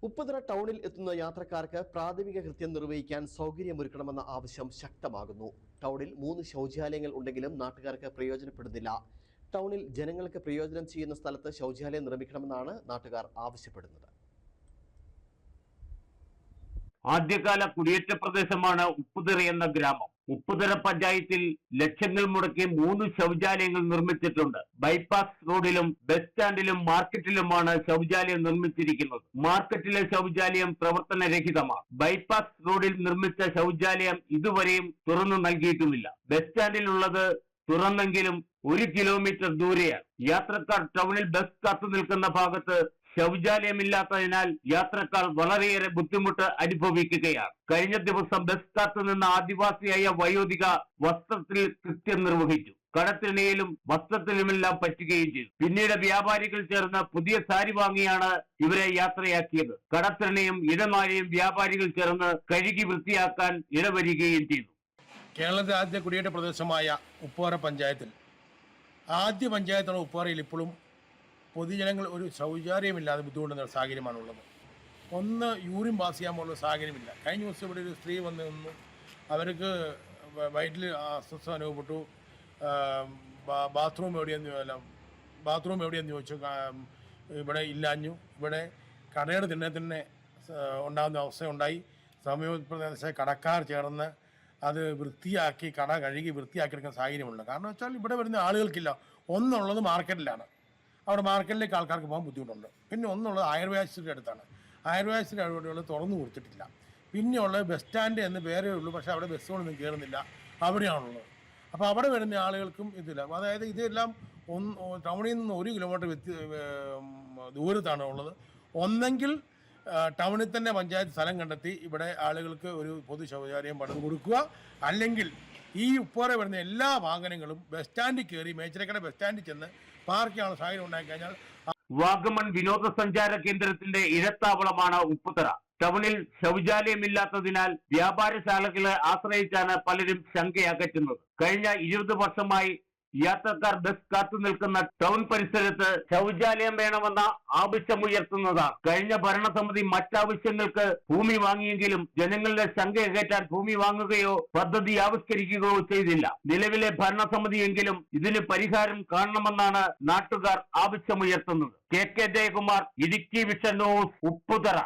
ഉപ്പുതറ ടൗണിൽ എത്തുന്ന യാത്രക്കാർക്ക് പ്രാഥമിക കൃത്യം നിർവഹിക്കാൻ സൗകര്യമൊരുക്കണമെന്ന ആവശ്യം ശക്തമാകുന്നു. ടൗണിൽ 3 ശൗചാലയങ്ങൾ ഉണ്ടെങ്കിലും നാട്ടുകാർക്ക് പ്രയോജനപ്പെടുന്നില്ല. ടൗണിൽ ജനങ്ങൾക്ക് പ്രയോജനം ചെയ്യുന്ന സ്ഥലത്ത് ശൗചാലയം നിർമ്മിക്കണമെന്നാണ് നാട്ടുകാർ ആവശ്യപ്പെടുന്നത്. ആദ്യകാല കുടിയേറ്റ പ്രദേശമാണ് ഉപ്പുതറ എന്ന ഗ്രാമം. ഉപ്പുതറ പഞ്ചായത്തിൽ ലക്ഷങ്ങൾ മുടക്കി 3 ശൗചാലയങ്ങൾ നിർമ്മിച്ചിട്ടുണ്ട്. ബൈപ്പാസ് റോഡിലും ബസ് സ്റ്റാൻഡിലും മാർക്കറ്റിലുമാണ് ശൗചാലയം നിർമ്മിച്ചിരിക്കുന്നത്. മാർക്കറ്റിലെ ശൗചാലയം പ്രവർത്തനരഹിതമാണ്. ബൈപ്പാസ് റോഡിൽ നിർമ്മിച്ച ശൗചാലയം ഇതുവരെയും തുറന്നു നൽകിയിട്ടുമില്ല. ബസ് സ്റ്റാൻഡിലുള്ളത് തുറന്നെങ്കിലും 1 കിലോമീറ്റർ ദൂരെയാണ്. യാത്രക്കാർ ടൗണിൽ ബസ് കാത്തു നിൽക്കുന്ന ഭാഗത്ത് ശൗചാലയമില്ലാത്തതിനാൽ യാത്രക്കാർ വളരെയേറെ ബുദ്ധിമുട്ട് അനുഭവിക്കുകയാണ്. കഴിഞ്ഞ ദിവസം ബസ് കാത്തു നിന്ന ആദിവാസിയായ വയോധിക വസ്ത്രത്തിൽ കൃത്യം നിർവഹിച്ചു. കടത്തിണയിലും വസ്ത്രത്തിലുമെല്ലാം പറ്റുകയും ചെയ്തു. പിന്നീട് വ്യാപാരികൾ ചേർന്ന് പുതിയ സാരി വാങ്ങിയാണ് ഇവരെ യാത്രയാക്കിയത്. കടത്തിണയും ഇടമാലയും വ്യാപാരികൾ ചേർന്ന് കഴുകി വൃത്തിയാക്കാൻ ഇടവരികയും ചെയ്തു. കേരളത്തിലെ ആദ്യ കുടിയേറ്റ പ്രദേശമായ ഉപ്പുതറ പഞ്ചായത്തിൽ ആദ്യ പഞ്ചായത്താണ് ഉപ്പുതറയിൽ ഇപ്പോഴും പൊതുജനങ്ങൾ ഒരു ശൗചാലയമില്ലാതെ ബുദ്ധിമുട്ടുന്ന സാഹചര്യമാണുള്ളത്. ഒന്ന് യൂറിൻ പാസ് ചെയ്യാൻ പോലുള്ള സാഹചര്യമില്ല. കഴിഞ്ഞ ദിവസം ഇവിടെ ഒരു സ്ത്രീ വന്ന് നിന്നു. അവർക്ക് വയറ്റിൽ അസ്വസ്ഥത അനുഭവപ്പെട്ടു. ബാത്റൂം എവിടെയെന്ന് ചോദിച്ചു. ഇവിടെ ഇല്ലാഞ്ഞു. ഇവിടെ കടയുടെ തന്നെ ഉണ്ടാകുന്ന അവസ്ഥയുണ്ടായി. സമീപപ്രദേശ കടക്കാർ ചേർന്ന് അത് വൃത്തിയാക്കി കട കഴുകി വൃത്തിയാക്കിയെടുക്കുന്ന സാഹചര്യമുണ്ട്. കാരണം വെച്ചാൽ ഇവിടെ വരുന്ന ആളുകൾക്കില്ല. ഒന്നുള്ളത് മാർക്കറ്റിലാണ്. അവിടെ മാർക്കറ്റിലേക്ക് ആൾക്കാർക്ക് പോകാൻ ബുദ്ധിമുട്ടുണ്ട്. പിന്നെ ഒന്നുള്ളത് ആയുർവേദത്തിൻ്റെ അടുത്താണ്. ആയുർവേദത്തിൻ്റെ അവിടെയുള്ളത് തുറന്നു കൊടുത്തിട്ടില്ല. പിന്നെയുള്ളത് ബസ് സ്റ്റാൻഡ് എന്ന് പേരേ ഉള്ളൂ. പക്ഷേ അവിടെ ബസ്സുകളൊന്നും കയറുന്നില്ല. അവിടെയാണുള്ളത്. അപ്പോൾ അവിടെ വരുന്ന ആളുകൾക്കും ഇതില്ല. അതായത് ഇതെല്ലാം ടൗണിൽ നിന്ന് 1 കിലോമീറ്റർ ദൂരത്താണ് ഉള്ളത്. ഒന്നെങ്കിൽ ടൗണിൽ തന്നെ പഞ്ചായത്ത് സ്ഥലം കണ്ടെത്തി ഇവിടെ ആളുകൾക്ക് ഒരു പൊതു ശൗചാലയം പണിത് കൊടുക്കുക, അല്ലെങ്കിൽ ഈ ഉപ്പുതറ വരുന്ന എല്ലാ വാഹനങ്ങളും ബസ് സ്റ്റാൻഡിൽ കയറി മേച്ചിലക്കട ബസ് സ്റ്റാൻഡിൽ ചെന്ന് പാർക്ക് ചെയ്യാനുള്ള സാഹചര്യം ഉണ്ടായിക്കഴിഞ്ഞാൽ. വാഗമൺ വിനോദസഞ്ചാര കേന്ദ്രത്തിന്റെ ഇഴത്താവളമാണ് ഉപ്പുതറ. ടൗണിൽ ശൗചാലയമില്ലാത്തതിനാൽ വ്യാപാരശാലകളെ ആശ്രയിച്ചാണ് പലരും ശങ്കയകറ്റുന്നത്. കഴിഞ്ഞ 20 വർഷമായി യാത്രക്കാർ ബസ് കാത്തു നിൽക്കുന്ന ടൗൺ പരിസരത്ത് ശൗചാലയം വേണമെന്ന ആവശ്യമുയർത്തുന്നതാണ്. കഴിഞ്ഞ ഭരണസമിതി മറ്റാവശ്യങ്ങൾക്ക് ഭൂമി വാങ്ങിയെങ്കിലും ജനങ്ങളുടെ ശങ്കയകറ്റാൻ ഭൂമി വാങ്ങുകയോ പദ്ധതി ആവിഷ്കരിക്കുകയോ ചെയ്തില്ല. നിലവിലെ ഭരണസമിതിയെങ്കിലും ഇതിന് പരിഹാരം കാണണമെന്നാണ് നാട്ടുകാർ ആവശ്യമുയർത്തുന്നത്. KK Jayakumar, Idukki vision news, Upputhara.